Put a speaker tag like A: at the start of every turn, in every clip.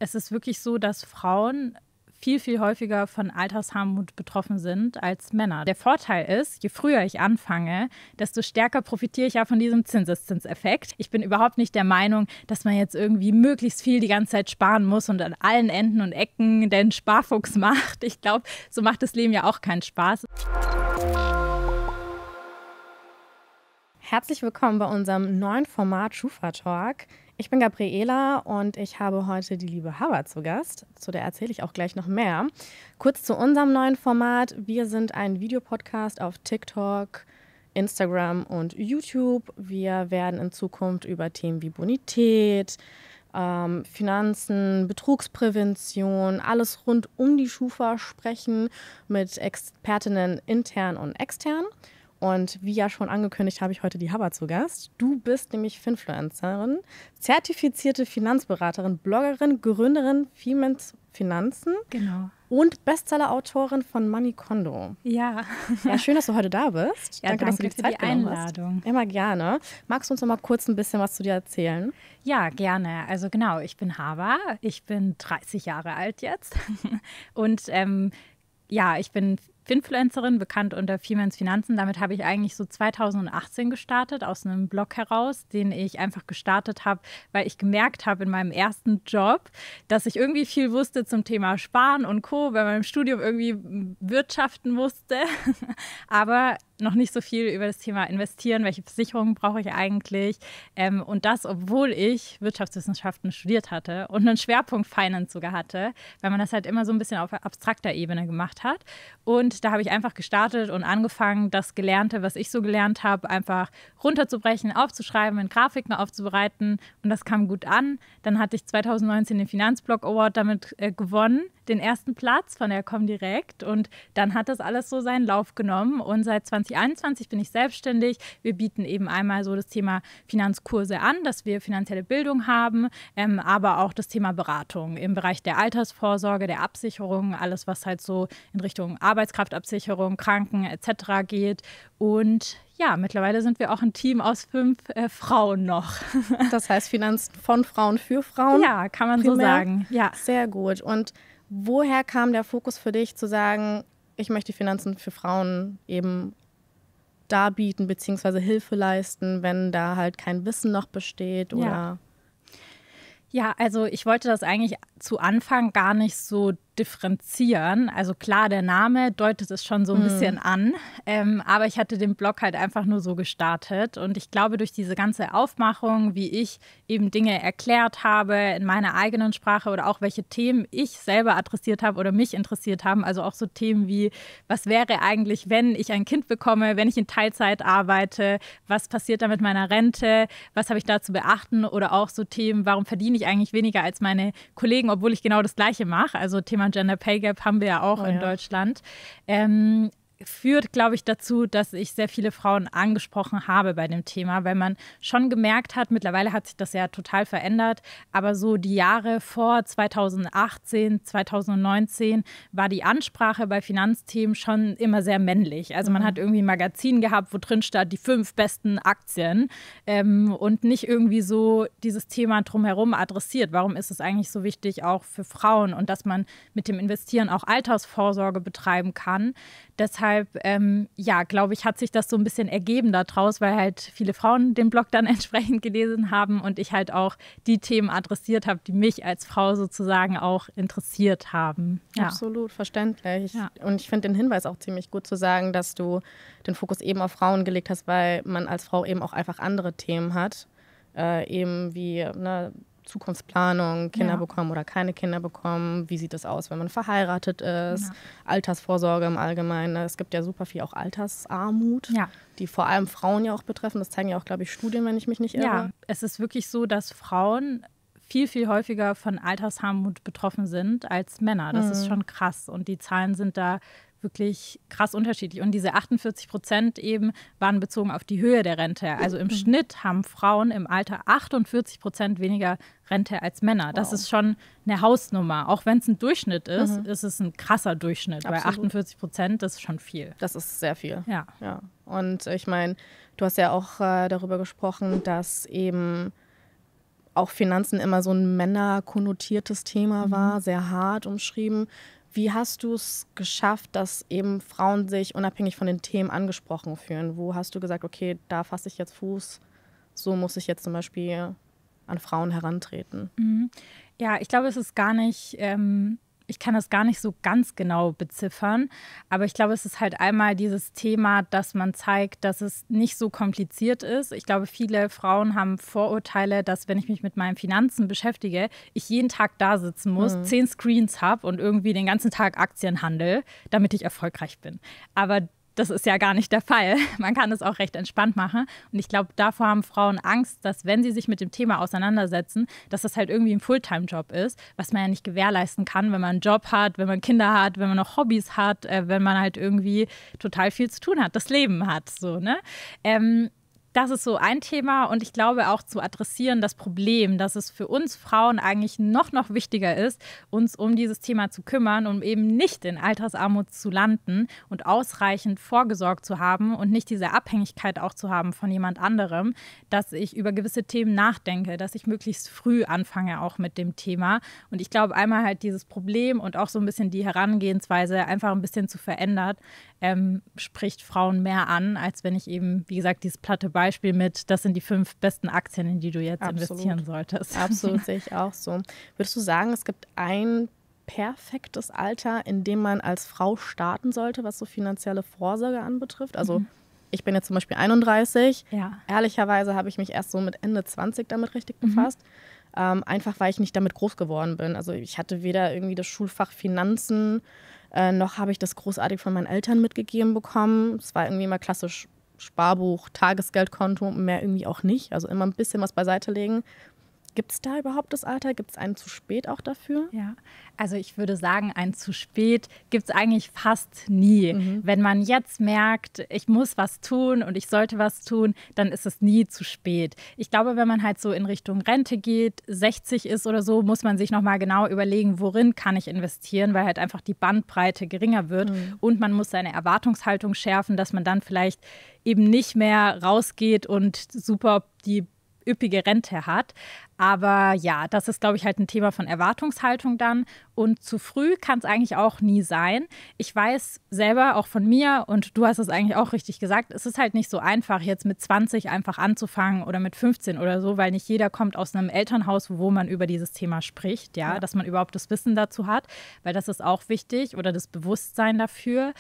A: es ist wirklich so, dass Frauen viel, viel häufiger von Altersarmut betroffen sind als Männer. Der Vorteil ist, je früher ich anfange, desto stärker profitiere ich ja von diesem Zinseszinseffekt. Ich bin überhaupt nicht der Meinung, dass man jetzt irgendwie möglichst viel die ganze Zeit sparen muss und an allen Enden und Ecken den Sparfuchs macht. Ich glaube, so macht das Leben ja auch keinen Spaß.
B: Herzlich willkommen bei unserem neuen Format Schufa Talk. Ich bin Gabriela und ich habe heute die liebe Hawa zu Gast. Zu der erzähle ich auch gleich noch mehr. Kurz zu unserem neuen Format. Wir sind ein Videopodcast auf TikTok, Instagram und YouTube. Wir werden in Zukunft über Themen wie Bonität, Finanzen, Betrugsprävention, alles rund um die Schufa sprechen mit Expertinnen intern und extern. Und wie ja schon angekündigt, habe ich heute die Hawa zu Gast. Du bist nämlich Finfluencerin, zertifizierte Finanzberaterin, Bloggerin, Gründerin Femens Finanzen.
A: Genau.
B: Und Bestseller-Autorin von Money Kondo.
A: Ja.
B: Ja, schön, dass du heute da bist.
A: Ja,
B: danke, dass du
A: für
B: Zeit
A: die Einladung
B: hast. Immer gerne. Magst du uns noch mal kurz ein bisschen was zu dir erzählen?
A: Ja, gerne. Also genau, ich bin Hawa. Ich bin 30 Jahre alt jetzt. Und ich bin Finfluencerin, bekannt unter Femens Finanzen. Damit habe ich eigentlich so 2018 gestartet, aus einem Blog heraus, den ich einfach gestartet habe, weil ich gemerkt habe in meinem ersten Job, dass ich irgendwie viel wusste zum Thema Sparen und Co., weil man im Studium irgendwie wirtschaften musste, aber noch nicht so viel über das Thema Investieren, welche Versicherungen brauche ich eigentlich, und das, obwohl ich Wirtschaftswissenschaften studiert hatte und einen Schwerpunkt Finance sogar hatte, weil man das halt immer so ein bisschen auf abstrakter Ebene gemacht hat. Und da habe ich einfach gestartet und angefangen, das Gelernte, was ich so gelernt habe, einfach runterzubrechen, aufzuschreiben, in Grafiken aufzubereiten, und das kam gut an. Dann hatte ich 2019 den Finanzblog Award damit gewonnen, den ersten Platz von der Comdirect, und dann hat das alles so seinen Lauf genommen, und seit 2021 bin ich selbstständig. Wir bieten eben einmal so das Thema Finanzkurse an, dass wir finanzielle Bildung haben, aber auch das Thema Beratung im Bereich der Altersvorsorge, der Absicherung, alles was halt so in Richtung Arbeitskraftabsicherung, Kranken etc. geht. Und ja, mittlerweile sind wir auch ein Team aus 5 Frauen noch.
B: Das heißt Finanzen von Frauen für Frauen?
A: Ja, kann man so sagen. Ja.
B: Sehr gut. Und woher kam der Fokus für dich zu sagen, ich möchte die Finanzen für Frauen eben darbieten bzw. Hilfe leisten, wenn da halt kein Wissen noch besteht? Oder?
A: Ja, also ich wollte das eigentlich zu Anfang gar nicht so differenzieren. Also klar, der Name deutet es schon so ein bisschen an, aber ich hatte den Blog halt einfach nur so gestartet, und ich glaube, durch diese ganze Aufmachung, wie ich eben Dinge erklärt habe in meiner eigenen Sprache oder auch welche Themen ich selber adressiert habe oder mich interessiert haben, also auch so Themen wie, was wäre eigentlich, wenn ich ein Kind bekomme, wenn ich in Teilzeit arbeite, was passiert da mit meiner Rente, was habe ich da zu beachten, oder auch so Themen, warum verdiene ich eigentlich weniger als meine Kollegen, obwohl ich genau das Gleiche mache, also Thema Gender Pay Gap haben wir ja auch in Deutschland. Führt, glaube ich, dazu, dass ich sehr viele Frauen angesprochen habe bei dem Thema, weil man schon gemerkt hat, mittlerweile hat sich das ja total verändert, aber so die Jahre vor 2018, 2019 war die Ansprache bei Finanzthemen schon immer sehr männlich. Also man hat irgendwie ein Magazin gehabt, wo drin stand, die 5 besten Aktien, und nicht irgendwie so dieses Thema drumherum adressiert. Warum ist es eigentlich so wichtig, auch für Frauen, und dass man mit dem Investieren auch Altersvorsorge betreiben kann? Deshalb, glaube ich, hat sich das so ein bisschen ergeben daraus, weil halt viele Frauen den Blog dann entsprechend gelesen haben und ich halt auch die Themen adressiert habe, die mich als Frau sozusagen auch interessiert haben. Ja.
B: Absolut, verständlich.
A: Ja.
B: Und ich finde den Hinweis auch ziemlich gut zu sagen, dass du den Fokus eben auf Frauen gelegt hast, weil man als Frau eben auch einfach andere Themen hat, eben wie Zukunftsplanung, Kinder bekommen oder keine Kinder bekommen, wie sieht es aus, wenn man verheiratet ist, Altersvorsorge im Allgemeinen. Es gibt ja super viel auch Altersarmut, die vor allem Frauen ja auch betreffen. Das zeigen ja auch, glaube ich, Studien, wenn ich mich nicht irre.
A: Ja, es ist wirklich so, dass Frauen viel, viel häufiger von Altersarmut betroffen sind als Männer. Das ist schon krass, und die Zahlen sind da wirklich krass unterschiedlich. Und diese 48% eben waren bezogen auf die Höhe der Rente. Also im Schnitt haben Frauen im Alter 48% weniger Rente als Männer. Das ist schon eine Hausnummer. Auch wenn es ein Durchschnitt ist, ist es ein krasser Durchschnitt. Absolut. Weil 48%, das ist schon viel.
B: Das ist sehr viel.
A: Ja.
B: Und ich meine, du hast ja auch darüber gesprochen, dass eben auch Finanzen immer so ein männerkonnotiertes Thema war, sehr hart umschrieben. Wie hast du es geschafft, dass eben Frauen sich unabhängig von den Themen angesprochen fühlen? Wo hast du gesagt, okay, da fasse ich jetzt Fuß, so muss ich jetzt zum Beispiel an Frauen herantreten?
A: Ja, ich glaube, es ist gar nicht, ich kann das gar nicht so ganz genau beziffern, aber ich glaube, es ist halt einmal dieses Thema, dass man zeigt, dass es nicht so kompliziert ist. Ich glaube, viele Frauen haben Vorurteile, dass, wenn ich mich mit meinen Finanzen beschäftige, ich jeden Tag da sitzen muss, 10 Screens habe und irgendwie den ganzen Tag Aktien handle, damit ich erfolgreich bin. Aber das ist ja gar nicht der Fall. Man kann es auch recht entspannt machen. Und ich glaube, davor haben Frauen Angst, dass, wenn sie sich mit dem Thema auseinandersetzen, dass das halt irgendwie ein Fulltime-Job ist, was man ja nicht gewährleisten kann, wenn man einen Job hat, wenn man Kinder hat, wenn man noch Hobbys hat, wenn man halt irgendwie total viel zu tun hat, das Leben hat. So, ne? Das ist so ein Thema, und ich glaube auch zu adressieren das Problem, dass es für uns Frauen eigentlich noch wichtiger ist, uns um dieses Thema zu kümmern, um eben nicht in Altersarmut zu landen und ausreichend vorgesorgt zu haben und nicht diese Abhängigkeit auch zu haben von jemand anderem, dass ich über gewisse Themen nachdenke, dass ich möglichst früh anfange auch mit dem Thema. Und ich glaube, einmal halt dieses Problem und auch so ein bisschen die Herangehensweise einfach ein bisschen zu verändern, spricht Frauen mehr an, als wenn ich eben, wie gesagt, dieses platte Beispiel mit, das sind die 5 besten Aktien, in die du jetzt investieren solltest.
B: Absolut, sehe ich auch so. Würdest du sagen, es gibt ein perfektes Alter, in dem man als Frau starten sollte, was so finanzielle Vorsorge anbetrifft? Also ich bin jetzt zum Beispiel 31.
A: Ja.
B: Ehrlicherweise habe ich mich erst so mit Ende 20 damit richtig befasst. Einfach, weil ich nicht damit groß geworden bin. Also ich hatte weder irgendwie das Schulfach Finanzen, noch habe ich das großartig von meinen Eltern mitgegeben bekommen. Es war irgendwie immer klassisch Sparbuch, Tagesgeldkonto, mehr irgendwie auch nicht. Also immer ein bisschen was beiseite legen. Gibt es da überhaupt das Alter? Gibt es einen zu spät auch dafür?
A: Ja, also ich würde sagen, ein zu spät gibt es eigentlich fast nie. Wenn man jetzt merkt, ich muss was tun und ich sollte was tun, dann ist es nie zu spät. Ich glaube, wenn man halt so in Richtung Rente geht, 60 ist oder so, muss man sich nochmal genau überlegen, worin kann ich investieren, weil halt einfach die Bandbreite geringer wird. Und man muss seine Erwartungshaltung schärfen, dass man dann vielleicht eben nicht mehr rausgeht und super die üppige Rente hat. Aber ja, das ist, glaube ich, halt ein Thema von Erwartungshaltung dann. Und zu früh kann es eigentlich auch nie sein. Ich weiß selber auch von mir, und du hast es eigentlich auch richtig gesagt, es ist halt nicht so einfach, jetzt mit 20 einfach anzufangen oder mit 15 oder so, weil nicht jeder kommt aus einem Elternhaus, wo man über dieses Thema spricht, ja, dass man überhaupt das Wissen dazu hat, weil das ist auch wichtig, oder das Bewusstsein dafür.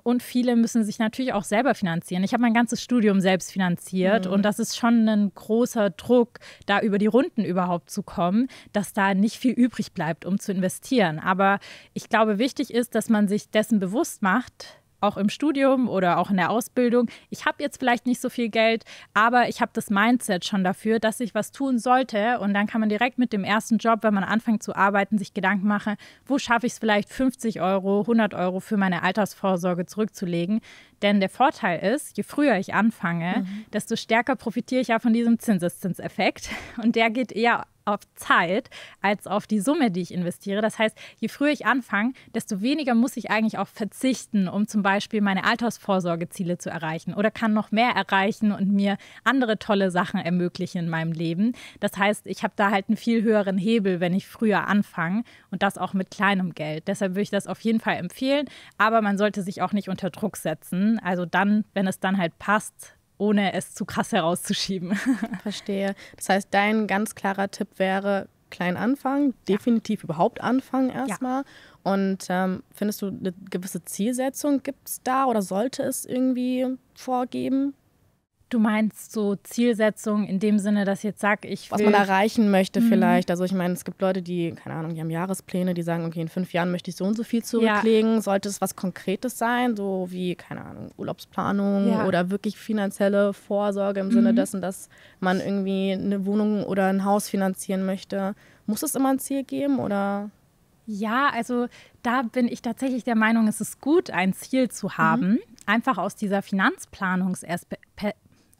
A: Und viele müssen sich natürlich auch selber finanzieren. Ich habe mein ganzes Studium selbst finanziert und das ist schon ein großer Druck, da über die Runden überhaupt zu kommen, dass da nicht viel übrig bleibt, um zu investieren. Aber ich glaube, wichtig ist, dass man sich dessen bewusst macht, auch im Studium oder auch in der Ausbildung. Ich habe jetzt vielleicht nicht so viel Geld, aber ich habe das Mindset schon dafür, dass ich was tun sollte. Und dann kann man direkt mit dem ersten Job, wenn man anfängt zu arbeiten, sich Gedanken machen, wo schaffe ich es vielleicht 50 Euro, 100 Euro für meine Altersvorsorge zurückzulegen. Denn der Vorteil ist, je früher ich anfange, desto stärker profitiere ich ja von diesem Zinseszinseffekt. Und der geht eher auf Zeit als auf die Summe, die ich investiere. Das heißt, je früher ich anfange, desto weniger muss ich eigentlich auch verzichten, um zum Beispiel meine Altersvorsorgeziele zu erreichen, oder kann noch mehr erreichen und mir andere tolle Sachen ermöglichen in meinem Leben. Das heißt, ich habe da halt einen viel höheren Hebel, wenn ich früher anfange, und das auch mit kleinem Geld. Deshalb würde ich das auf jeden Fall empfehlen, aber man sollte sich auch nicht unter Druck setzen. Also dann, wenn es dann halt passt, ohne es zu krass herauszuschieben.
B: Verstehe. Das heißt, dein ganz klarer Tipp wäre, klein anfangen, definitiv überhaupt anfangen erstmal. Ja. Und findest du, eine gewisse Zielsetzung gibt es da oder sollte es irgendwie vorgeben?
A: Du meinst so Zielsetzung in dem Sinne, dass ich jetzt sage, ich will...
B: Was man erreichen möchte vielleicht. Also ich meine, es gibt Leute, die, keine Ahnung, die haben Jahrespläne, die sagen, okay, in 5 Jahren möchte ich so und so viel zurücklegen. Ja. Sollte es was Konkretes sein, so wie, keine Ahnung, Urlaubsplanung oder wirklich finanzielle Vorsorge im Sinne dessen, dass man irgendwie eine Wohnung oder ein Haus finanzieren möchte. Muss es immer ein Ziel geben oder...
A: Ja, also da bin ich tatsächlich der Meinung, es ist gut, ein Ziel zu haben, einfach aus dieser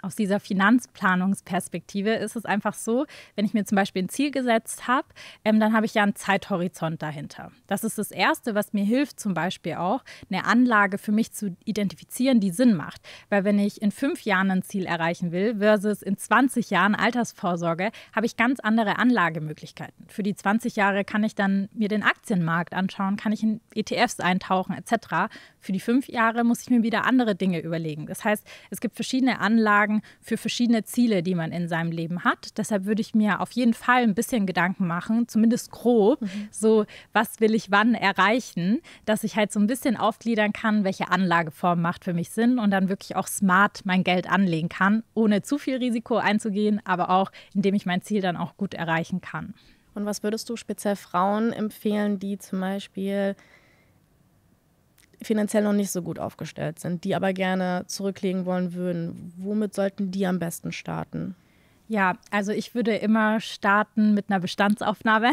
A: aus dieser Finanzplanungsperspektive ist es einfach so, wenn ich mir zum Beispiel ein Ziel gesetzt habe, dann habe ich ja einen Zeithorizont dahinter. Das ist das Erste, was mir hilft, zum Beispiel auch eine Anlage für mich zu identifizieren, die Sinn macht. Weil wenn ich in 5 Jahren ein Ziel erreichen will versus in 20 Jahren Altersvorsorge, habe ich ganz andere Anlagemöglichkeiten. Für die 20 Jahre kann ich dann mir den Aktienmarkt anschauen, kann ich in ETFs eintauchen etc. Für die 5 Jahre muss ich mir wieder andere Dinge überlegen. Das heißt, es gibt verschiedene Anlagen für verschiedene Ziele, die man in seinem Leben hat. Deshalb würde ich mir auf jeden Fall ein bisschen Gedanken machen, zumindest grob, so was will ich wann erreichen, dass ich halt so ein bisschen aufgliedern kann, welche Anlageform macht für mich Sinn und dann wirklich auch smart mein Geld anlegen kann, ohne zu viel Risiko einzugehen, aber auch, indem ich mein Ziel dann auch gut erreichen kann.
B: Und was würdest du speziell Frauen empfehlen, die zum Beispiel finanziell noch nicht so gut aufgestellt sind, die aber gerne zurücklegen wollen würden? Womit sollten die am besten starten?
A: Ja, also ich würde immer starten mit einer Bestandsaufnahme.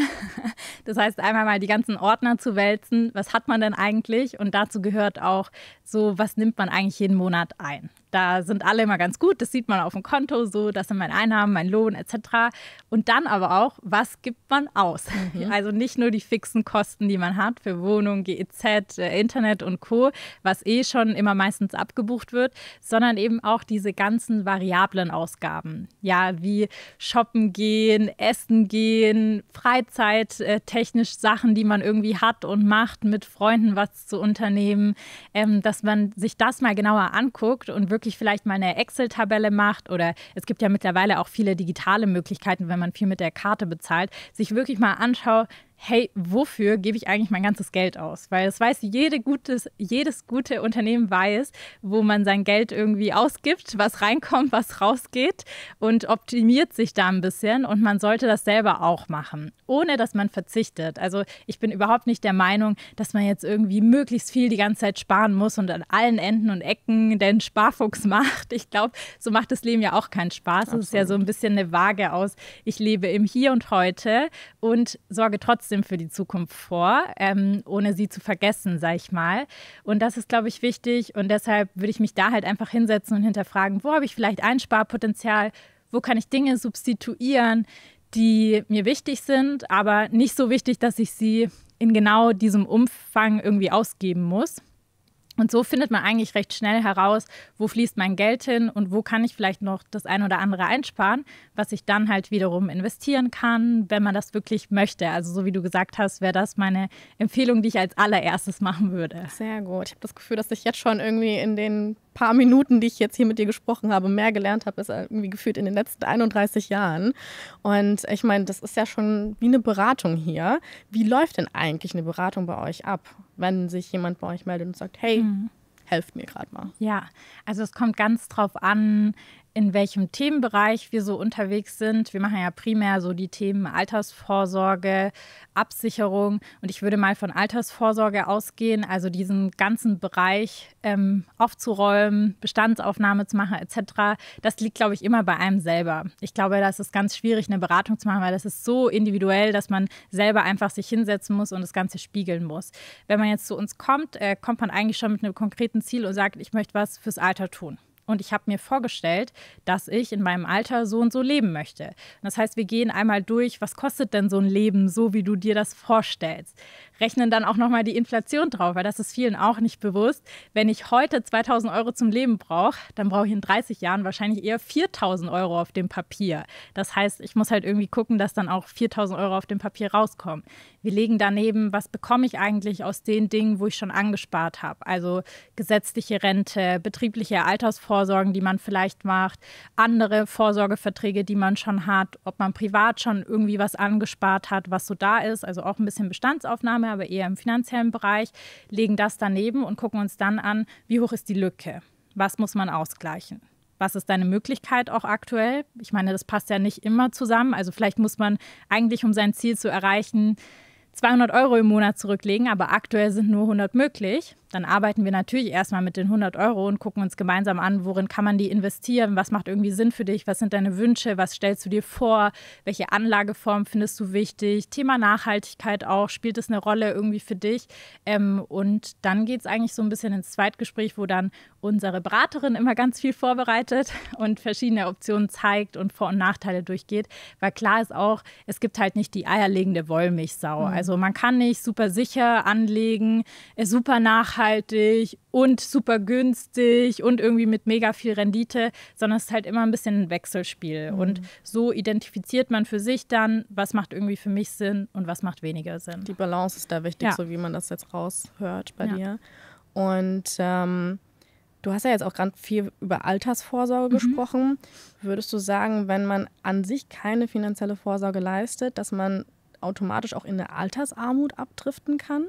A: Das heißt, einmal mal die ganzen Ordner zu wälzen. Was hat man denn eigentlich? Und dazu gehört auch so, was nimmt man eigentlich jeden Monat ein? Da sind alle immer ganz gut, das sieht man auf dem Konto, so, das sind meine Einnahmen, mein Lohn etc. Und dann aber auch, was gibt man aus? Also nicht nur die fixen Kosten, die man hat für Wohnung, GEZ, Internet und Co., was schon immer meistens abgebucht wird, sondern eben auch diese ganzen variablen Ausgaben. Ja, wie shoppen gehen, essen gehen, Freizeit, technisch Sachen, die man irgendwie hat und macht, mit Freunden was zu unternehmen, dass man sich das mal genauer anguckt und wirklich vielleicht mal eine Excel-Tabelle macht oder es gibt ja mittlerweile auch viele digitale Möglichkeiten, wenn man viel mit der Karte bezahlt, sich wirklich mal anschaut, hey, wofür gebe ich eigentlich mein ganzes Geld aus? Weil das weiß jedes gute Unternehmen weiß, wo man sein Geld irgendwie ausgibt, was reinkommt, was rausgeht und optimiert sich da ein bisschen und man sollte das selber auch machen, ohne dass man verzichtet. Also ich bin überhaupt nicht der Meinung, dass man jetzt irgendwie möglichst viel die ganze Zeit sparen muss und an allen Enden und Ecken den Sparfuchs macht. Ich glaube, so macht das Leben ja auch keinen Spaß. Es ist ja so ein bisschen eine Waage aus, ich lebe im Hier und Heute und sorge trotzdem für die Zukunft vor, ohne sie zu vergessen, sag ich mal. Und das ist, glaube ich, wichtig. Und deshalb würde ich mich da halt einfach hinsetzen und hinterfragen, wo habe ich vielleicht Einsparpotenzial, wo kann ich Dinge substituieren, die mir wichtig sind, aber nicht so wichtig, dass ich sie in genau diesem Umfang irgendwie ausgeben muss. Und so findet man eigentlich recht schnell heraus, wo fließt mein Geld hin und wo kann ich vielleicht noch das ein oder andere einsparen, was ich dann halt wiederum investieren kann, wenn man das wirklich möchte. Also so wie du gesagt hast, wäre das meine Empfehlung, die ich als allererstes machen würde.
B: Sehr gut. Ich habe das Gefühl, dass ich jetzt schon irgendwie in den paar Minuten, die ich jetzt hier mit dir gesprochen habe, mehr gelernt habe, als irgendwie gefühlt in den letzten 31 Jahren. Und ich meine, das ist ja schon wie eine Beratung hier. Wie läuft denn eigentlich eine Beratung bei euch ab, wenn sich jemand bei euch meldet und sagt, hey, helft mir gerade mal?
A: Ja, also es kommt ganz drauf an, in welchem Themenbereich wir so unterwegs sind. Wir machen ja primär so die Themen Altersvorsorge, Absicherung und ich würde mal von Altersvorsorge ausgehen, also diesen ganzen Bereich aufzuräumen, Bestandsaufnahme zu machen etc. Das liegt, glaube ich, immer bei einem selber. Ich glaube, das ist ganz schwierig, eine Beratung zu machen, weil das ist so individuell, dass man selber einfach sich hinsetzen muss und das Ganze spiegeln muss. Wenn man jetzt zu uns kommt, kommt man eigentlich schon mit einem konkreten Ziel und sagt, ich möchte was fürs Alter tun. Und ich habe mir vorgestellt, dass ich in meinem Alter so und so leben möchte. Das heißt, wir gehen einmal durch, was kostet denn so ein Leben, so wie du dir das vorstellst. Rechnen dann auch nochmal die Inflation drauf, weil das ist vielen auch nicht bewusst. Wenn ich heute 2.000 Euro zum Leben brauche, dann brauche ich in 30 Jahren wahrscheinlich eher 4.000 Euro auf dem Papier. Das heißt, ich muss halt irgendwie gucken, dass dann auch 4.000 Euro auf dem Papier rauskommen. Wir legen daneben, was bekomme ich eigentlich aus den Dingen, wo ich schon angespart habe. Also gesetzliche Rente, betriebliche Altersvorsorgen, die man vielleicht macht, andere Vorsorgeverträge, die man schon hat, ob man privat schon irgendwie was angespart hat, was so da ist, also auch ein bisschen Bestandsaufnahme, aber eher im finanziellen Bereich, legen das daneben und gucken uns dann an, wie hoch ist die Lücke, was muss man ausgleichen. Was ist deine Möglichkeit auch aktuell? Ich meine, das passt ja nicht immer zusammen. Also vielleicht muss man eigentlich, um sein Ziel zu erreichen, 200 Euro im Monat zurücklegen, aber aktuell sind nur 100 möglich. Dann arbeiten wir natürlich erstmal mit den 100 Euro und gucken uns gemeinsam an, worin kann man die investieren, was macht irgendwie Sinn für dich, was sind deine Wünsche, was stellst du dir vor, welche Anlageform findest du wichtig, Thema Nachhaltigkeit auch, spielt es eine Rolle irgendwie für dich? Und dann geht es eigentlich so ein bisschen ins Zweitgespräch, wo dann unsere Beraterin immer ganz viel vorbereitet und verschiedene Optionen zeigt und Vor- und Nachteile durchgeht, weil klar ist auch, es gibt halt nicht die eierlegende Wollmilchsau. Also man kann nicht super sicher anlegen, super nachhaltig und super günstig und irgendwie mit mega viel Rendite, sondern es ist halt immer ein bisschen ein Wechselspiel. Und so identifiziert man für sich dann, was macht irgendwie für mich Sinn und was macht weniger Sinn.
B: Die Balance ist da wichtig, so wie man das jetzt raushört bei dir. Und du hast ja jetzt auch gerade viel über Altersvorsorge gesprochen. Würdest du sagen, wenn man an sich keine finanzielle Vorsorge leistet, dass man automatisch auch in eine Altersarmut abdriften kann?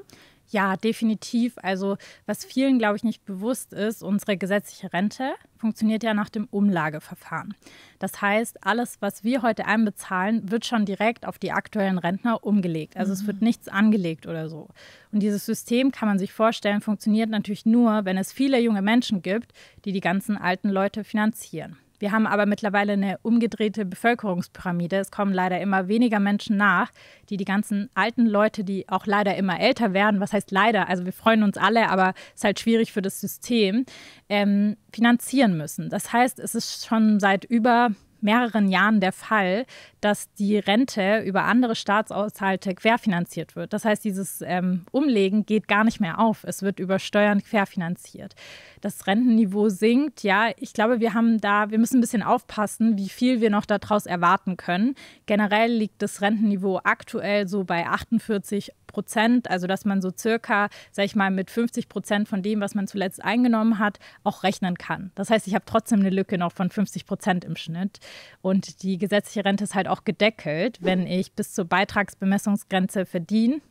A: Ja, definitiv. Also was vielen, glaube ich, nicht bewusst ist, unsere gesetzliche Rente funktioniert ja nach dem Umlageverfahren. Das heißt, alles, was wir heute einbezahlen, wird schon direkt auf die aktuellen Rentner umgelegt. Also es wird nichts angelegt oder so. Und dieses System, kann man sich vorstellen, funktioniert natürlich nur, wenn es viele junge Menschen gibt, die die ganzen alten Leute finanzieren. Wir haben aber mittlerweile eine umgedrehte Bevölkerungspyramide. Es kommen leider immer weniger Menschen nach, die die ganzen alten Leute, die auch leider immer älter werden, was heißt leider, also wir freuen uns alle, aber es ist halt schwierig für das System, finanzieren müssen. Das heißt, es ist schon seit über mehreren Jahren der Fall, dass die Rente über andere Staatshaushalte querfinanziert wird. Das heißt, dieses Umlegen geht gar nicht mehr auf. Es wird über Steuern querfinanziert. Das Rentenniveau sinkt. Ja, ich glaube, wir müssen ein bisschen aufpassen, wie viel wir noch daraus erwarten können. Generell liegt das Rentenniveau aktuell so bei 48%, also dass man so circa, sag ich mal, mit 50% von dem, was man zuletzt eingenommen hat, auch rechnen kann. Das heißt, ich habe trotzdem eine Lücke noch von 50% im Schnitt. Und die gesetzliche Rente ist halt auch gedeckelt, wenn ich bis zur Beitragsbemessungsgrenze verdiene.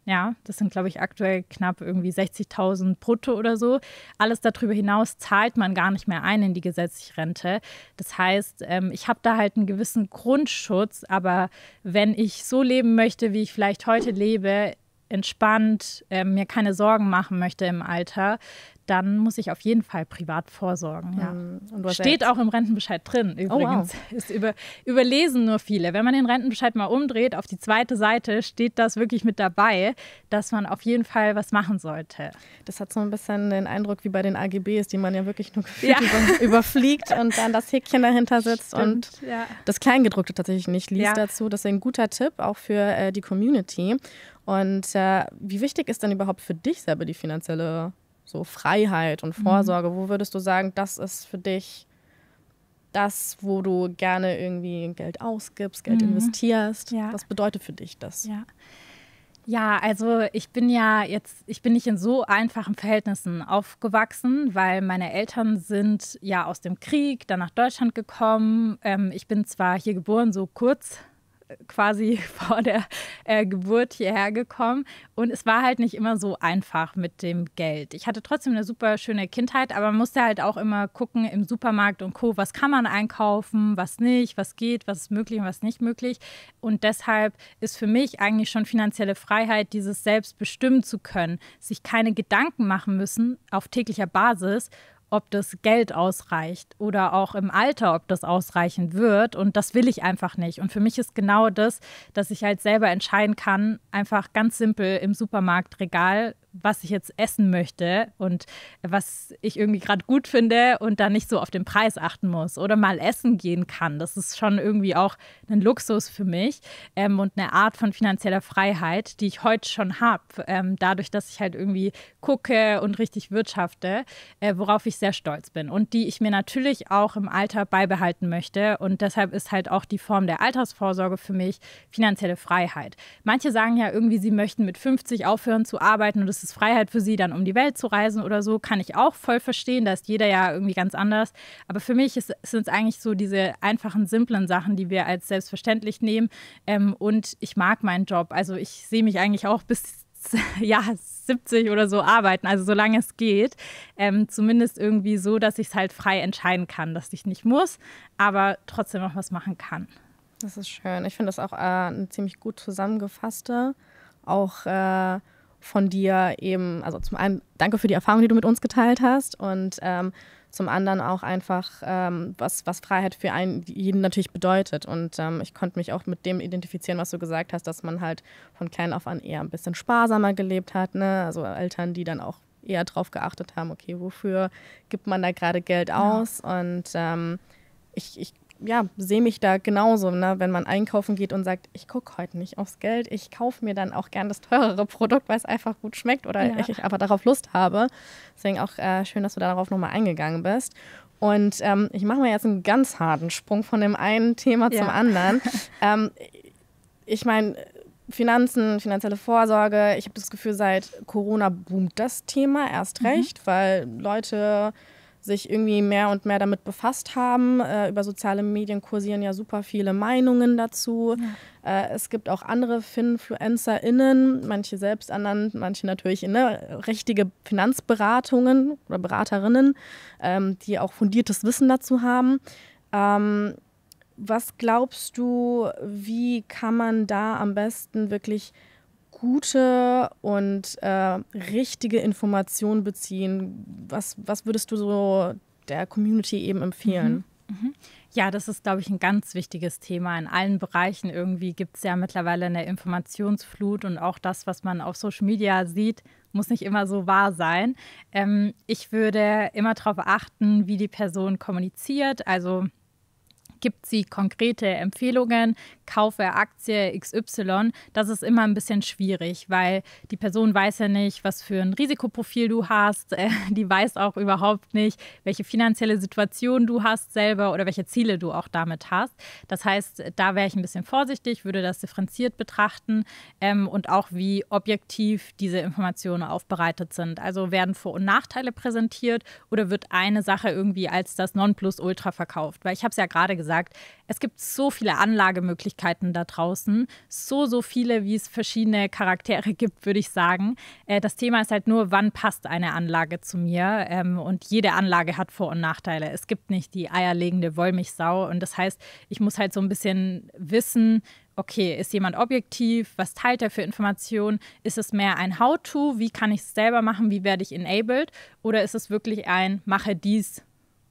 A: Ja, das sind, glaube ich, aktuell knapp irgendwie 60.000 brutto oder so. Alles darüber hinaus zahlt man gar nicht mehr ein in die gesetzliche Rente. Das heißt, ich habe da halt einen gewissen Grundschutz, aber wenn ich so leben möchte, wie ich vielleicht heute lebe, entspannt, mir keine Sorgen machen möchte im Alter, dann muss ich auf jeden Fall privat vorsorgen. Ja. Und steht auch im Rentenbescheid drin, übrigens. Oh, wow. Ist überlesen nur viele. Wenn man den Rentenbescheid mal umdreht, auf die zweite Seite steht das wirklich mit dabei, dass man auf jeden Fall was machen sollte.
B: Das hat so ein bisschen den Eindruck wie bei den AGBs, die man ja wirklich nur gefühlt überfliegt und dann das Häkchen dahinter sitzt und das Kleingedruckte tatsächlich nicht liest dazu. Das ist ein guter Tipp, auch für die Community. Und wie wichtig ist denn überhaupt für dich selber die finanzielle Freiheit und Vorsorge? Wo würdest du sagen, das ist für dich das, wo du gerne irgendwie Geld ausgibst, Geld investierst? Was bedeutet für dich das?
A: Ja, also ich bin nicht in so einfachen Verhältnissen aufgewachsen, weil meine Eltern sind ja aus dem Krieg dann nach Deutschland gekommen. Ich bin zwar hier geboren, so kurz quasi vor der Geburt hierher gekommen und es war halt nicht immer so einfach mit dem Geld. Ich hatte trotzdem eine super schöne Kindheit, aber man musste halt auch immer gucken im Supermarkt und Co., was kann man einkaufen, was nicht, was geht, was ist möglich und was nicht möglich. Und deshalb ist für mich eigentlich schon finanzielle Freiheit, dieses selbst bestimmen zu können, sich keine Gedanken machen müssen auf täglicher Basis, ob das Geld ausreicht oder auch im Alter, ob das ausreichen wird. Und das will ich einfach nicht. Und für mich ist genau das, dass ich halt selber entscheiden kann, einfach ganz simpel im Supermarktregal, was ich jetzt essen möchte und was ich irgendwie gerade gut finde und dann nicht so auf den Preis achten muss oder mal essen gehen kann. Das ist schon irgendwie auch ein Luxus für mich und eine Art von finanzieller Freiheit, die ich heute schon habe, dadurch, dass ich halt irgendwie gucke und richtig wirtschafte, worauf ich sehr stolz bin und die ich mir natürlich auch im Alter beibehalten möchte. Und deshalb ist halt auch die Form der Altersvorsorge für mich finanzielle Freiheit. Manche sagen ja irgendwie, sie möchten mit 50 aufhören zu arbeiten und das ist Freiheit für sie, dann um die Welt zu reisen oder so, kann ich auch voll verstehen, da ist jeder ja irgendwie ganz anders. Aber für mich sind es eigentlich so diese einfachen, simplen Sachen, die wir als selbstverständlich nehmen. Und ich mag meinen Job. Also ich sehe mich eigentlich auch bis 70 oder so arbeiten, also solange es geht. Zumindest irgendwie so, dass ich es halt frei entscheiden kann, dass ich nicht muss, aber trotzdem noch was machen kann.
B: Das ist schön. Ich finde das auch eine ziemlich gut zusammengefasste, auch von dir eben, also zum einen danke für die Erfahrung, die du mit uns geteilt hast und zum anderen auch einfach, was Freiheit für jeden natürlich bedeutet. Und ich konnte mich auch mit dem identifizieren, was du gesagt hast, dass man halt von klein auf an eher ein bisschen sparsamer gelebt hat, ne? Also Eltern, die dann auch eher drauf geachtet haben, okay, wofür gibt man da gerade Geld aus? Ja. Und ich sehe mich da genauso, ne? Wenn man einkaufen geht und sagt, ich gucke heute nicht aufs Geld, ich kaufe mir dann auch gern das teurere Produkt, weil es einfach gut schmeckt oder ich einfach darauf Lust habe. Deswegen auch schön, dass du darauf nochmal eingegangen bist. Und ich mache mal jetzt einen ganz harten Sprung von dem einen Thema zum anderen. Ich meine, Finanzen, finanzielle Vorsorge, ich habe das Gefühl, seit Corona boomt das Thema erst recht, weil Leute sich irgendwie mehr und mehr damit befasst haben. Über soziale Medien kursieren ja super viele Meinungen dazu. Ja. Es gibt auch andere FinfluencerInnen, manche selbsternannt, manche natürlich richtige Finanzberatungen oder Beraterinnen, die auch fundiertes Wissen dazu haben. Was glaubst du, wie kann man da am besten wirklich gute und richtige Informationen beziehen? Was würdest du so der Community eben empfehlen?
A: Ja, das ist, glaube ich, ein ganz wichtiges Thema. In allen Bereichen irgendwie gibt es ja mittlerweile eine Informationsflut und auch das, was man auf Social Media sieht, muss nicht immer so wahr sein. Ich würde immer darauf achten, wie die Person kommuniziert, also gibt sie konkrete Empfehlungen, kaufe Aktie XY, das ist immer ein bisschen schwierig, weil die Person weiß ja nicht, was für ein Risikoprofil du hast, die weiß auch überhaupt nicht, welche finanzielle Situation du hast selber oder welche Ziele du auch damit hast. Das heißt, da wäre ich ein bisschen vorsichtig, würde das differenziert betrachten und auch, wie objektiv diese Informationen aufbereitet sind. Also werden Vor- und Nachteile präsentiert oder wird eine Sache irgendwie als das Nonplusultra verkauft? Weil ich habe es ja gerade gesagt, es gibt so viele Anlagemöglichkeiten da draußen, so viele, wie es verschiedene Charaktere gibt, würde ich sagen. Das Thema ist halt nur, wann passt eine Anlage zu mir? Und jede Anlage hat Vor- und Nachteile. Es gibt nicht die eierlegende Wollmilchsau. Und das heißt, ich muss halt so ein bisschen wissen, okay, ist jemand objektiv? Was teilt er für Informationen? Ist es mehr ein How-to? Wie kann ich es selber machen? Wie werde ich enabled? Oder ist es wirklich ein mache dies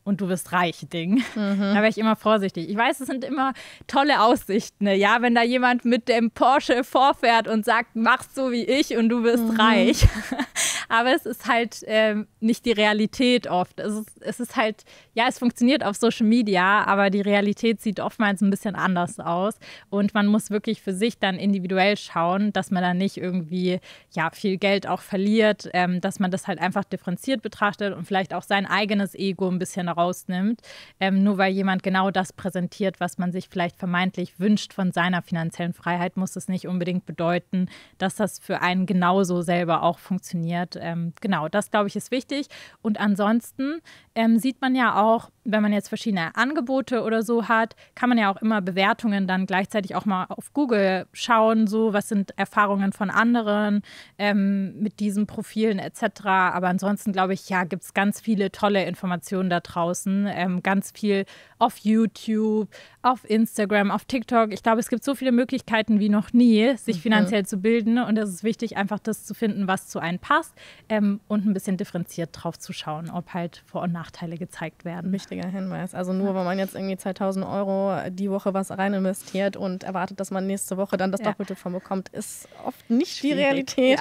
A: und du wirst reich Ding? Da wäre ich immer vorsichtig. Ich weiß, es sind immer tolle Aussichten. Ne? Ja, wenn da jemand mit dem Porsche vorfährt und sagt, mach's so wie ich und du wirst reich. Aber es ist halt nicht die Realität oft. Es ist halt, ja, es funktioniert auf Social Media, aber die Realität sieht oftmals ein bisschen anders aus. Und man muss wirklich für sich dann individuell schauen, dass man dann nicht irgendwie viel Geld auch verliert, dass man das halt einfach differenziert betrachtet und vielleicht auch sein eigenes Ego ein bisschen rausnimmt. Nur weil jemand genau das präsentiert, was man sich vielleicht vermeintlich wünscht von seiner finanziellen Freiheit, muss es nicht unbedingt bedeuten, dass das für einen genauso selber auch funktioniert. Genau, das, glaube ich, ist wichtig. Und ansonsten sieht man ja auch, wenn man jetzt verschiedene Angebote oder so hat, kann man ja auch immer Bewertungen dann gleichzeitig auch mal auf Google schauen, so was sind Erfahrungen von anderen mit diesen Profilen etc. Aber ansonsten, glaube ich, gibt es ganz viele tolle Informationen da draußen, ganz viel auf YouTube, auf Instagram, auf TikTok. Ich glaube, es gibt so viele Möglichkeiten wie noch nie, sich finanziell zu bilden, und es ist wichtig, einfach das zu finden, was zu einem passt, und ein bisschen differenziert drauf zu schauen, ob halt Vor- und Nachteile gezeigt werden.
B: Wichtiger Hinweis. Also nur, wenn man jetzt irgendwie 2.000 € die Woche was rein investiert und erwartet, dass man nächste Woche dann das Doppelte von bekommt, ist oft nicht schwierig. Die Realität.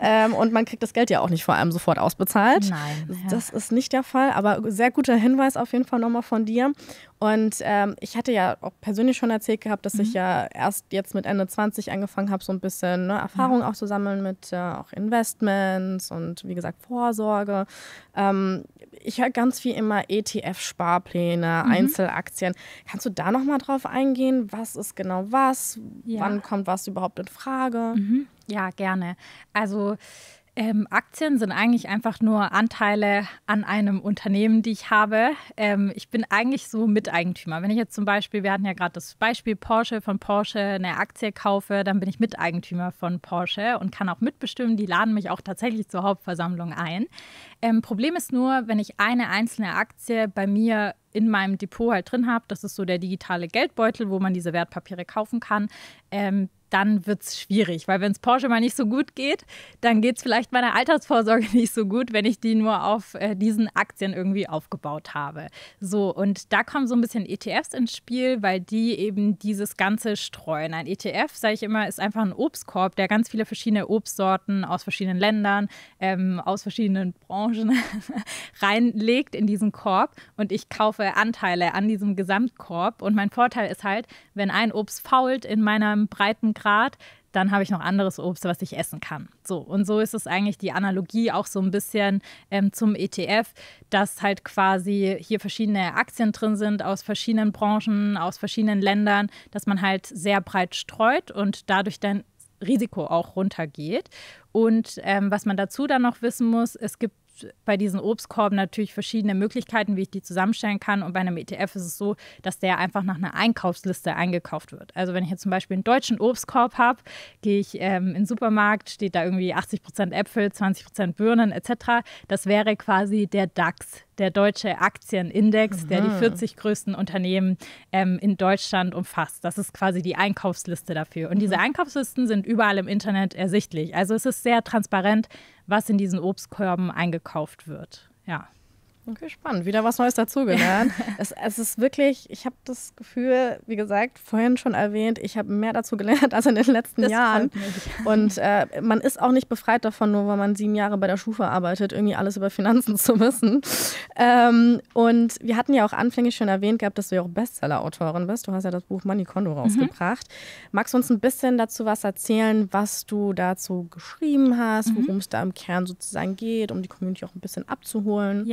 B: Ja. Und man kriegt das Geld ja auch nicht vor allem sofort ausbezahlt.
A: Nein.
B: Das ist nicht der Fall, aber sehr guter Hinweis auf jeden Fall nochmal von dir. Und ich hatte ja auch persönlich schon erzählt gehabt, dass ich ja erst jetzt mit Ende 20 angefangen habe, so ein bisschen Erfahrung auch zu sammeln mit auch Investments und wie gesagt Vorsorge. Ich höre ganz viel immer ETF-Sparpläne, Einzelaktien. Kannst du da nochmal drauf eingehen? Was ist genau was? Ja. Wann kommt was überhaupt in Frage?
A: Ja, gerne. Also Aktien sind eigentlich einfach nur Anteile an einem Unternehmen, die ich habe. Ich bin eigentlich so Miteigentümer. Wenn ich jetzt zum Beispiel, wir hatten ja gerade das Beispiel Porsche, von Porsche eine Aktie kaufe, dann bin ich Miteigentümer von Porsche und kann auch mitbestimmen. Die laden mich auch tatsächlich zur Hauptversammlung ein. Problem ist nur, wenn ich eine einzelne Aktie bei mir in meinem Depot halt drin habe, das ist so der digitale Geldbeutel, wo man diese Wertpapiere kaufen kann, dann wird es schwierig. Weil wenn es Porsche mal nicht so gut geht, dann geht es vielleicht meiner Altersvorsorge nicht so gut, wenn ich die nur auf diesen Aktien irgendwie aufgebaut habe. So, und da kommen so ein bisschen ETFs ins Spiel, weil die eben dieses Ganze streuen. Ein ETF, sage ich immer, ist einfach ein Obstkorb, der ganz viele verschiedene Obstsorten aus verschiedenen Ländern, aus verschiedenen Branchen reinlegt in diesen Korb. Und ich kaufe Anteile an diesem Gesamtkorb. Und mein Vorteil ist halt, wenn ein Obst fault in meinem Breitengrad, dann habe ich noch anderes Obst, was ich essen kann. So, und so ist es eigentlich die Analogie auch so ein bisschen zum ETF, dass halt quasi hier verschiedene Aktien drin sind aus verschiedenen Branchen, aus verschiedenen Ländern, dass man halt sehr breit streut und dadurch dann Risiko auch runtergeht. Und was man dazu dann noch wissen muss, es gibt bei diesen Obstkorben natürlich verschiedene Möglichkeiten, wie ich die zusammenstellen kann. Und bei einem ETF ist es so, dass der einfach nach einer Einkaufsliste eingekauft wird. Also wenn ich jetzt zum Beispiel einen deutschen Obstkorb habe, gehe ich in den Supermarkt, steht da irgendwie 80% Äpfel, 20% Birnen etc. Das wäre quasi der DAX, der deutsche Aktienindex, der die 40 größten Unternehmen in Deutschland umfasst. Das ist quasi die Einkaufsliste dafür. Und diese Einkaufslisten sind überall im Internet ersichtlich. Also es ist sehr transparent, was in diesen Obstkörben eingekauft wird. Ja.
B: Okay, spannend. Wieder was Neues dazugelernt. Es ist wirklich, ich habe das Gefühl, wie gesagt, vorhin schon erwähnt, ich habe mehr dazu gelernt als in den letzten Jahren. Und man ist auch nicht befreit davon, nur weil man 7 Jahre bei der Schufa arbeitet, irgendwie alles über Finanzen zu wissen. Und wir hatten ja auch anfänglich schon erwähnt gehabt, dass du ja auch Bestseller-Autorin bist. Du hast ja das Buch Money Kondo rausgebracht. Magst du uns ein bisschen dazu was erzählen, was du dazu geschrieben hast, worum es da im Kern sozusagen geht, um die Community auch ein bisschen abzuholen?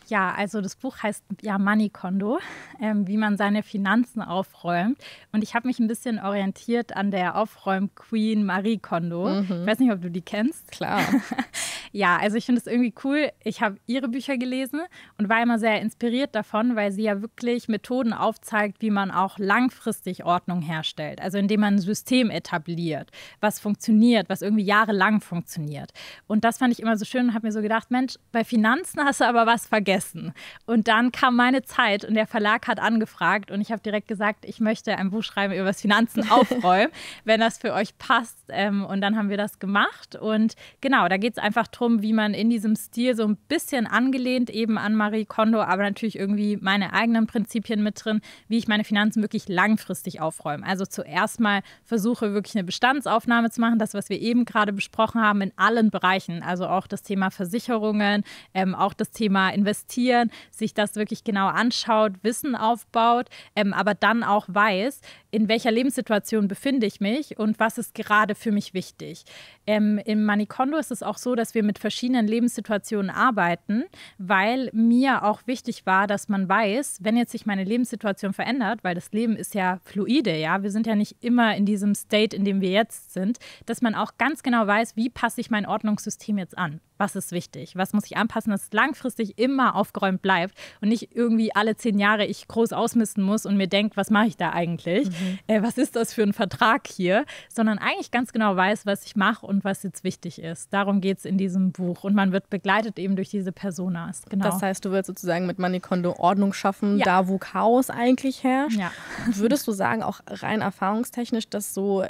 A: Ja, also das Buch heißt ja Money Kondo, wie man seine Finanzen aufräumt. Und ich habe mich ein bisschen orientiert an der Aufräum-Queen Marie Kondo. Ich weiß nicht, ob du die kennst.
B: Klar.
A: Ja, also ich finde es irgendwie cool. Ich habe ihre Bücher gelesen und war immer sehr inspiriert davon, weil sie ja wirklich Methoden aufzeigt, wie man auch langfristig Ordnung herstellt. Also indem man ein System etabliert, was funktioniert, was irgendwie jahrelang funktioniert. Und das fand ich immer so schön und habe mir so gedacht, Mensch, bei Finanzen hast du aber was vergessen. Und dann kam meine Zeit und der Verlag hat angefragt und ich habe direkt gesagt, ich möchte ein Buch schreiben über das Finanzen aufräumen, wenn das für euch passt. Und dann haben wir das gemacht und genau, da geht es einfach darum, wie man in diesem Stil so ein bisschen angelehnt eben an Marie Kondo, aber natürlich irgendwie meine eigenen Prinzipien mit drin, wie ich meine Finanzen wirklich langfristig aufräume. Also zuerst mal versuche wirklich eine Bestandsaufnahme zu machen, das, was wir eben gerade besprochen haben, in allen Bereichen. Also auch das Thema Versicherungen, auch das Thema Investieren, sich das wirklich genau anschaut, Wissen aufbaut, aber dann auch weiß, in welcher Lebenssituation befinde ich mich und was ist gerade für mich wichtig. Im Money Kondo ist es auch so, dass wir mit verschiedenen Lebenssituationen arbeiten, weil mir auch wichtig war, dass man weiß, wenn jetzt sich meine Lebenssituation verändert, weil das Leben ist ja fluide, ja, wir sind ja nicht immer in diesem State, in dem wir jetzt sind, dass man auch ganz genau weiß, wie passe ich mein Ordnungssystem jetzt an. Was ist wichtig? Was muss ich anpassen, dass es langfristig immer aufgeräumt bleibt und nicht irgendwie alle 10 Jahre ich groß ausmisten muss und mir denke, was mache ich da eigentlich? Was ist das für ein Vertrag hier? Sondern eigentlich ganz genau weiß, was ich mache und was jetzt wichtig ist. Darum geht es in diesem Buch. Und man wird begleitet eben durch diese Personas. Genau.
B: Das heißt, du willst sozusagen mit Money Kondo Ordnung schaffen, da wo Chaos eigentlich herrscht.
A: Ja.
B: Würdest du sagen, auch rein erfahrungstechnisch, dass so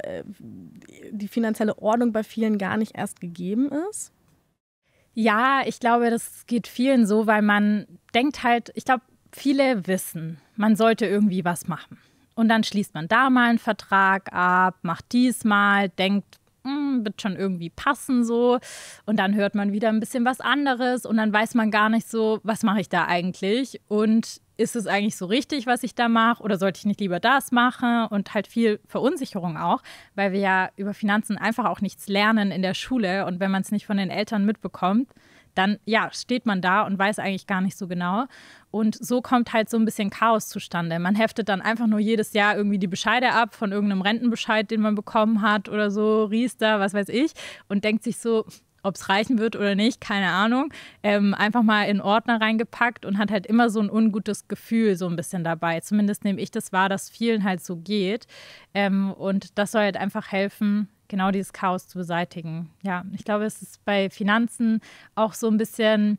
B: die finanzielle Ordnung bei vielen gar nicht erst gegeben ist?
A: Ja, ich glaube, das geht vielen so, weil man denkt halt, ich glaube, viele wissen, man sollte irgendwie was machen. Und dann schließt man da mal einen Vertrag ab, macht dies mal, denkt, wird schon irgendwie passen so. Und dann hört man wieder ein bisschen was anderes und dann weiß man gar nicht so, was mache ich da eigentlich? Und ist es eigentlich so richtig, was ich da mache? Oder sollte ich nicht lieber das machen? Und halt viel Verunsicherung auch, weil wir ja über Finanzen einfach auch nichts lernen in der Schule. Und wenn man es nicht von den Eltern mitbekommt, dann ja, steht man da und weiß eigentlich gar nicht so genau. Und so kommt halt so ein bisschen Chaos zustande. Man heftet dann einfach nur jedes Jahr irgendwie die Bescheide ab von irgendeinem Rentenbescheid, den man bekommen hat oder so, Riester, was weiß ich. Und denkt sich so, ob es reichen wird oder nicht, keine Ahnung. Einfach mal in Ordner reingepackt und hat halt immer so ein ungutes Gefühl so ein bisschen dabei. Zumindest nehme ich das wahr, dass vielen halt so geht. Und das soll halt einfach helfen, genau dieses Chaos zu beseitigen. Ja, ich glaube, es ist bei Finanzen auch so ein bisschen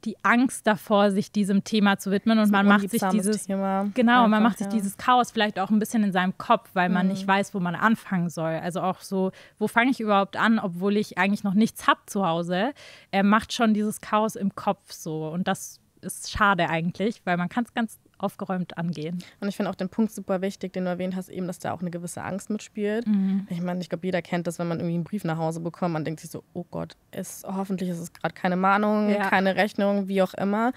A: die Angst davor, sich diesem Thema zu widmen und man macht sich dieses
B: Thema
A: genau, man macht sich dieses Chaos vielleicht auch ein bisschen in seinem Kopf, weil man nicht weiß, wo man anfangen soll. Also auch so, wo fange ich überhaupt an, obwohl ich eigentlich noch nichts habe zu Hause, macht schon dieses Chaos im Kopf so und das ist schade eigentlich, weil man kann es ganz aufgeräumt angehen.
B: Und ich finde auch den Punkt super wichtig, den du erwähnt hast, eben, dass da auch eine gewisse Angst mitspielt. Ich meine, ich glaube, jeder kennt das, wenn man irgendwie einen Brief nach Hause bekommt, man denkt sich so, oh Gott, hoffentlich ist es gerade keine Mahnung, keine Rechnung, wie auch immer.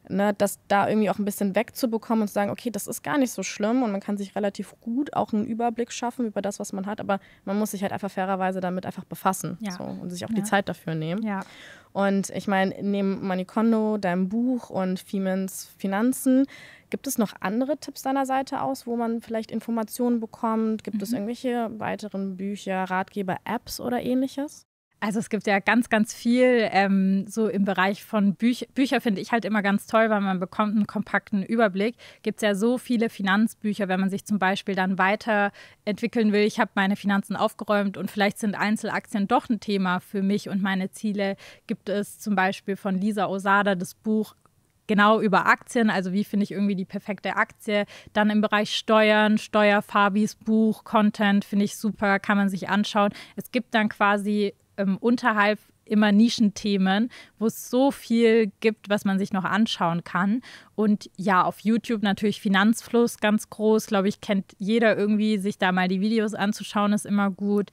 B: Ne, das da irgendwie auch ein bisschen wegzubekommen und zu sagen, okay, das ist gar nicht so schlimm und man kann sich relativ gut auch einen Überblick schaffen über das, was man hat, aber man muss sich halt einfach fairerweise damit einfach befassen so, und sich auch die Zeit dafür nehmen.
A: Ja.
B: Und ich meine, neben Marie Kondo, deinem Buch und Femens Finanzen, gibt es noch andere Tipps deiner Seite aus, wo man vielleicht Informationen bekommt? Gibt es irgendwelche weiteren Bücher, Ratgeber, Apps oder ähnliches?
A: Also es gibt ja ganz, ganz viel so im Bereich von Bücher finde ich halt immer ganz toll, weil man bekommt einen kompakten Überblick. Gibt es ja so viele Finanzbücher, wenn man sich zum Beispiel dann weiterentwickeln will. Ich habe meine Finanzen aufgeräumt und vielleicht sind Einzelaktien doch ein Thema für mich und meine Ziele. Gibt es zum Beispiel von Lisa Osada das Buch genau über Aktien, also wie finde ich irgendwie die perfekte Aktie. Dann im Bereich Steuern, Fabis Buch, Content finde ich super, kann man sich anschauen. Es gibt dann quasi unterhalb immer Nischenthemen, wo es so viel gibt, was man sich noch anschauen kann. Und ja, auf YouTube natürlich Finanzfluss ganz groß. Glaube ich, kennt jeder irgendwie, sich da mal die Videos anzuschauen, ist immer gut.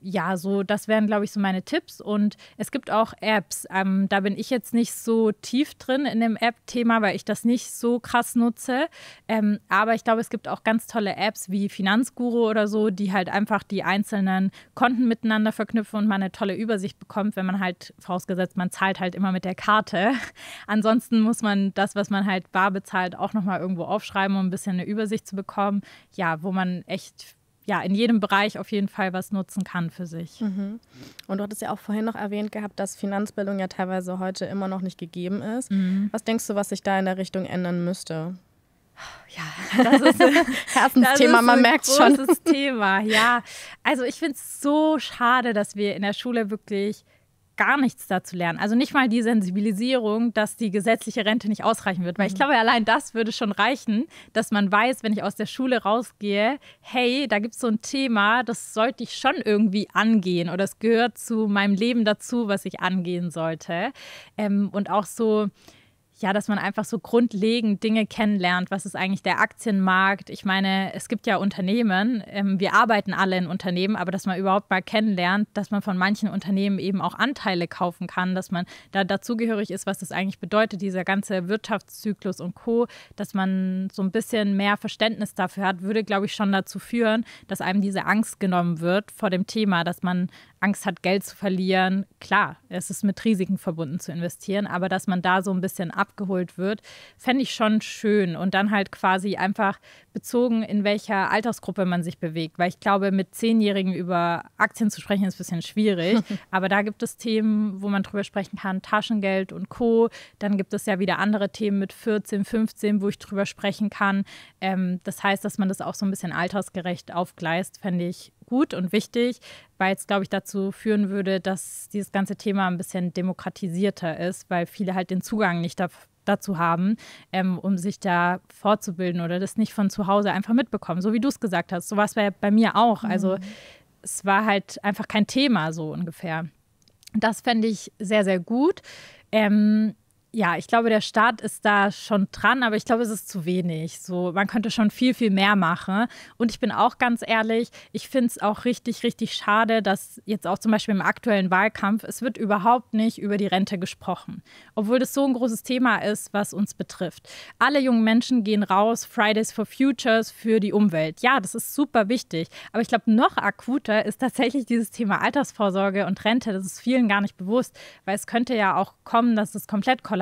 A: Ja, so, das wären, glaube ich, so meine Tipps. Und es gibt auch Apps. Da bin ich jetzt nicht so tief drin in dem App-Thema, weil ich das nicht so krass nutze. Aber ich glaube, es gibt auch ganz tolle Apps wie Finanzguru oder so, die halt einfach die einzelnen Konten miteinander verknüpfen und man eine tolle Übersicht bekommt, wenn man halt, vorausgesetzt, man zahlt halt immer mit der Karte. Ansonsten muss man das, was man halt bar bezahlt, auch nochmal irgendwo aufschreiben, um ein bisschen eine Übersicht zu bekommen. Ja, wo man echt in jedem Bereich auf jeden Fall was nutzen kann für sich.
B: Und du hattest ja auch vorhin noch erwähnt gehabt, dass Finanzbildung ja teilweise heute immer noch nicht gegeben ist. Was denkst du, was sich da in der Richtung ändern müsste?
A: Ja, das ist ein
B: Herzensthema, man merkt schon.
A: Das ist ein großes Thema, ja. Also ich finde es so schade, dass wir in der Schule wirklich gar nichts dazu lernen. Also nicht mal die Sensibilisierung, dass die gesetzliche Rente nicht ausreichen wird. Weil ich glaube, allein das würde schon reichen, dass man weiß, wenn ich aus der Schule rausgehe, hey, da gibt es so ein Thema, das sollte ich schon irgendwie angehen oder es gehört zu meinem Leben dazu, was ich angehen sollte. Und auch so, ja, dass man einfach so grundlegend Dinge kennenlernt. Was ist eigentlich der Aktienmarkt? Ich meine, es gibt ja Unternehmen, wir arbeiten alle in Unternehmen, aber dass man überhaupt mal kennenlernt, dass man von manchen Unternehmen eben auch Anteile kaufen kann, dass man da dazugehörig ist, was das eigentlich bedeutet, dieser ganze Wirtschaftszyklus und Co., dass man so ein bisschen mehr Verständnis dafür hat, würde, glaube ich, schon dazu führen, dass einem diese Angst genommen wird vor dem Thema, dass man Angst hat, Geld zu verlieren. Klar, es ist mit Risiken verbunden zu investieren, aber dass man da so ein bisschen abgeholt wird, fände ich schon schön. Und dann halt quasi einfach bezogen, in welcher Altersgruppe man sich bewegt. Weil ich glaube, mit 10-Jährigen über Aktien zu sprechen, ist ein bisschen schwierig. Aber da gibt es Themen, wo man drüber sprechen kann, Taschengeld und Co. Dann gibt es ja wieder andere Themen mit 14, 15, wo ich drüber sprechen kann. Das heißt, dass man das auch so ein bisschen altersgerecht aufgleist, fände ich gut und wichtig, weil es, glaube ich, dazu führen würde, dass dieses ganze Thema ein bisschen demokratisierter ist, weil viele halt den Zugang nicht dazu haben, um sich da fortzubilden oder das nicht von zu Hause einfach mitbekommen. So wie du es gesagt hast, so war es bei mir auch. Also es war halt einfach kein Thema so ungefähr. Das fände ich sehr, sehr gut. Ja, ich glaube, der Staat ist da schon dran, aber ich glaube, es ist zu wenig. So, man könnte schon viel, viel mehr machen. Und ich bin auch ganz ehrlich, ich finde es auch richtig, richtig schade, dass jetzt auch zum Beispiel im aktuellen Wahlkampf, es wird überhaupt nicht über die Rente gesprochen. Obwohl das so ein großes Thema ist, was uns betrifft. Alle jungen Menschen gehen raus, Fridays for Futures für die Umwelt. Ja, das ist super wichtig. Aber ich glaube, noch akuter ist tatsächlich dieses Thema Altersvorsorge und Rente. Das ist vielen gar nicht bewusst, weil es könnte ja auch kommen, dass es komplett kollabiert.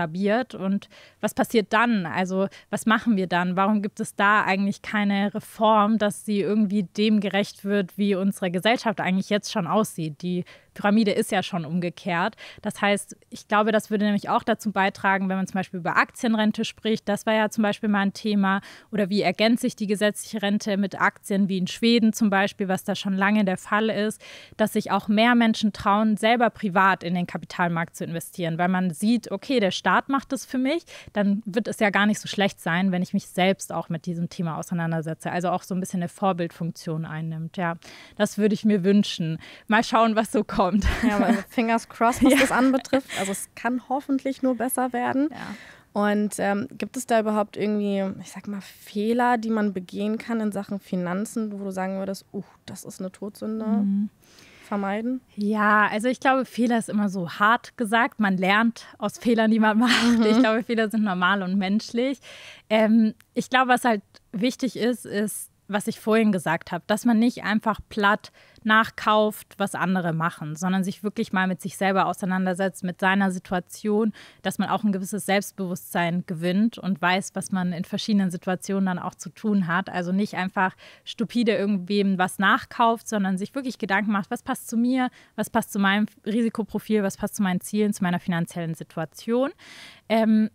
A: Und was passiert dann? Also was machen wir dann? Warum gibt es da eigentlich keine Reform, dass sie irgendwie dem gerecht wird, wie unsere Gesellschaft eigentlich jetzt schon aussieht? Die Pyramide ist ja schon umgekehrt. Das heißt, ich glaube, das würde nämlich auch dazu beitragen, wenn man zum Beispiel über Aktienrente spricht. Das war ja zum Beispiel mal ein Thema. Oder wie ergänzt sich die gesetzliche Rente mit Aktien, wie in Schweden zum Beispiel, was da schon lange der Fall ist, dass sich auch mehr Menschen trauen, selber privat in den Kapitalmarkt zu investieren, weil man sieht, okay, der Staat macht das für mich, dann wird es ja gar nicht so schlecht sein, wenn ich mich selbst auch mit diesem Thema auseinandersetze. Also auch so ein bisschen eine Vorbildfunktion einnimmt. Ja, das würde ich mir wünschen. Mal schauen, was so kommt.
B: Ja, aber fingers crossed, was das anbetrifft. Also es kann hoffentlich nur besser werden.
A: Ja.
B: Und gibt es da überhaupt irgendwie, ich sag mal, Fehler, die man begehen kann in Sachen Finanzen, wo du sagen würdest, das ist eine Todsünde? Vermeiden?
A: Ja, also ich glaube, Fehler ist immer so hart gesagt. Man lernt aus Fehlern, die man macht. Ich glaube, Fehler sind normal und menschlich. Ich glaube, was halt wichtig ist, was ich vorhin gesagt habe, dass man nicht einfach platt nachkauft, was andere machen, sondern sich wirklich mal mit sich selber auseinandersetzt, mit seiner Situation, dass man auch ein gewisses Selbstbewusstsein gewinnt und weiß, was man in verschiedenen Situationen dann auch zu tun hat. Also nicht einfach stupide irgendwem was nachkauft, sondern sich wirklich Gedanken macht, was passt zu mir, was passt zu meinem Risikoprofil, was passt zu meinen Zielen, zu meiner finanziellen Situation.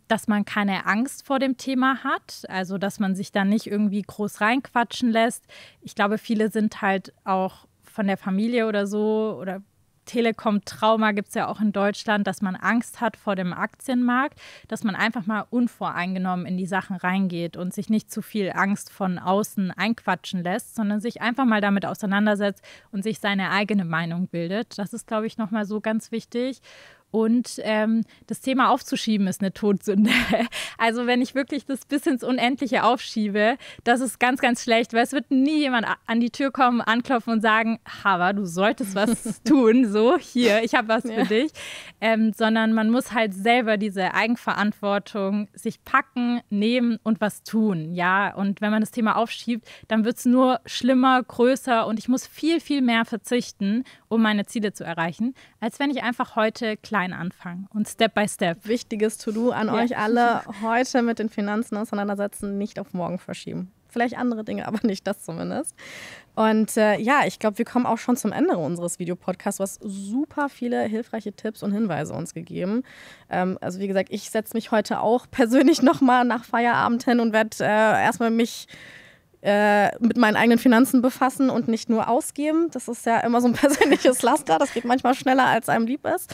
A: Dass man keine Angst vor dem Thema hat, also dass man sich da nicht irgendwie groß reinquatschen lässt. Ich glaube, viele sind halt auch von der Familie oder so oder Telekom-Trauma gibt es ja auch in Deutschland, dass man Angst hat vor dem Aktienmarkt, dass man einfach mal unvoreingenommen in die Sachen reingeht und sich nicht zu viel Angst von außen einquatschen lässt, sondern sich einfach mal damit auseinandersetzt und sich seine eigene Meinung bildet. Das ist, glaube ich, nochmal so ganz wichtig. Und das Thema aufzuschieben ist eine Todsünde. Also wenn ich wirklich das bis ins Unendliche aufschiebe, das ist ganz, ganz schlecht, weil es wird nie jemand an die Tür kommen, anklopfen und sagen, Hava, du solltest was tun, so, hier, ich habe was für dich. Sondern man muss halt selber diese Eigenverantwortung sich packen, nehmen und was tun. Ja, und wenn man das Thema aufschiebt, dann wird es nur schlimmer, größer und ich muss viel, viel mehr verzichten, um meine Ziele zu erreichen, als wenn ich einfach heute klein anfangen und Step by Step.
B: Wichtiges To-Do an euch alle, heute mit den Finanzen auseinandersetzen, nicht auf morgen verschieben. Vielleicht andere Dinge, aber nicht das zumindest. Und ich glaube, wir kommen auch schon zum Ende unseres Videopodcasts. Du hast super viele hilfreiche Tipps und Hinweise uns gegeben. Also wie gesagt, ich setze mich heute auch persönlich nochmal nach Feierabend hin und werde erstmal mich mit meinen eigenen Finanzen befassen und nicht nur ausgeben. Das ist ja immer so ein persönliches Laster. Das geht manchmal schneller, als einem lieb ist.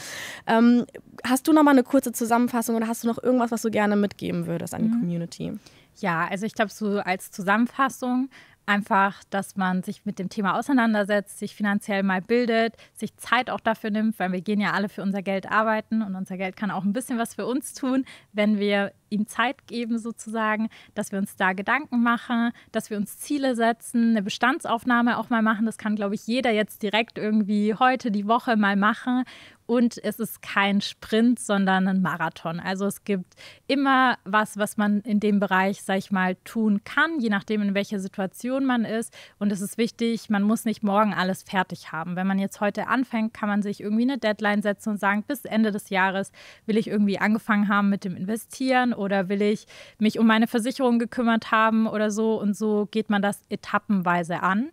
B: Hast du noch mal eine kurze Zusammenfassung oder hast du noch irgendwas, was du gerne mitgeben würdest an die Community?
A: Ja, also ich glaube, so als Zusammenfassung einfach, dass man sich mit dem Thema auseinandersetzt, sich finanziell mal bildet, sich Zeit auch dafür nimmt, weil wir gehen ja alle für unser Geld arbeiten und unser Geld kann auch ein bisschen was für uns tun, wenn wir ihm Zeit geben sozusagen, dass wir uns da Gedanken machen, dass wir uns Ziele setzen, eine Bestandsaufnahme auch mal machen. Das kann, glaube ich, jeder jetzt direkt irgendwie heute die Woche mal machen. Und es ist kein Sprint, sondern ein Marathon. Also es gibt immer was man in dem Bereich, sag ich mal, tun kann, je nachdem, in welcher Situation man ist. Und es ist wichtig, man muss nicht morgen alles fertig haben. Wenn man jetzt heute anfängt, kann man sich irgendwie eine Deadline setzen und sagen, bis Ende des Jahres will ich irgendwie angefangen haben mit dem Investieren oder will ich mich um meine Versicherung gekümmert haben oder so. Und so geht man das etappenweise an.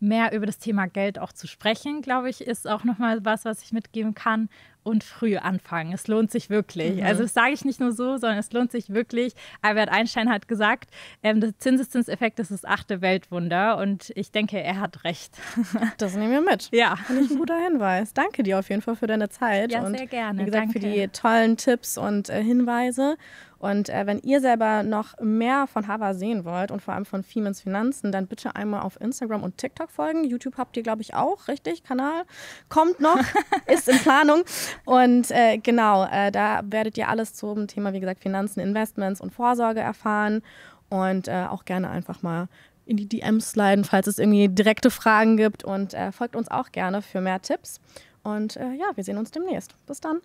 A: Mehr über das Thema Geld auch zu sprechen, glaube ich, ist auch nochmal was ich mitgeben kann. Und früh anfangen. Es lohnt sich wirklich. Also das sage ich nicht nur so, sondern es lohnt sich wirklich. Albert Einstein hat gesagt, der Zinseszinseffekt ist das 8. Weltwunder. Und ich denke, er hat recht.
B: Das nehmen wir mit.
A: Ja.
B: Finde ich ein guter Hinweis. Danke dir auf jeden Fall für deine Zeit.
A: Ja,
B: und
A: sehr gerne.
B: Wie gesagt,
A: Danke.
B: Für die tollen Tipps und Hinweise. Und wenn ihr selber noch mehr von Hava sehen wollt und vor allem von Femens Finanzen, dann bitte einmal auf Instagram und TikTok folgen. YouTube habt ihr, glaube ich, auch, richtig? Kanal kommt noch, ist in Planung. Und da werdet ihr alles zum Thema, wie gesagt, Finanzen, Investments und Vorsorge erfahren. Und auch gerne einfach mal in die DMs sliden, falls es irgendwie direkte Fragen gibt. Und folgt uns auch gerne für mehr Tipps. Und wir sehen uns demnächst. Bis dann.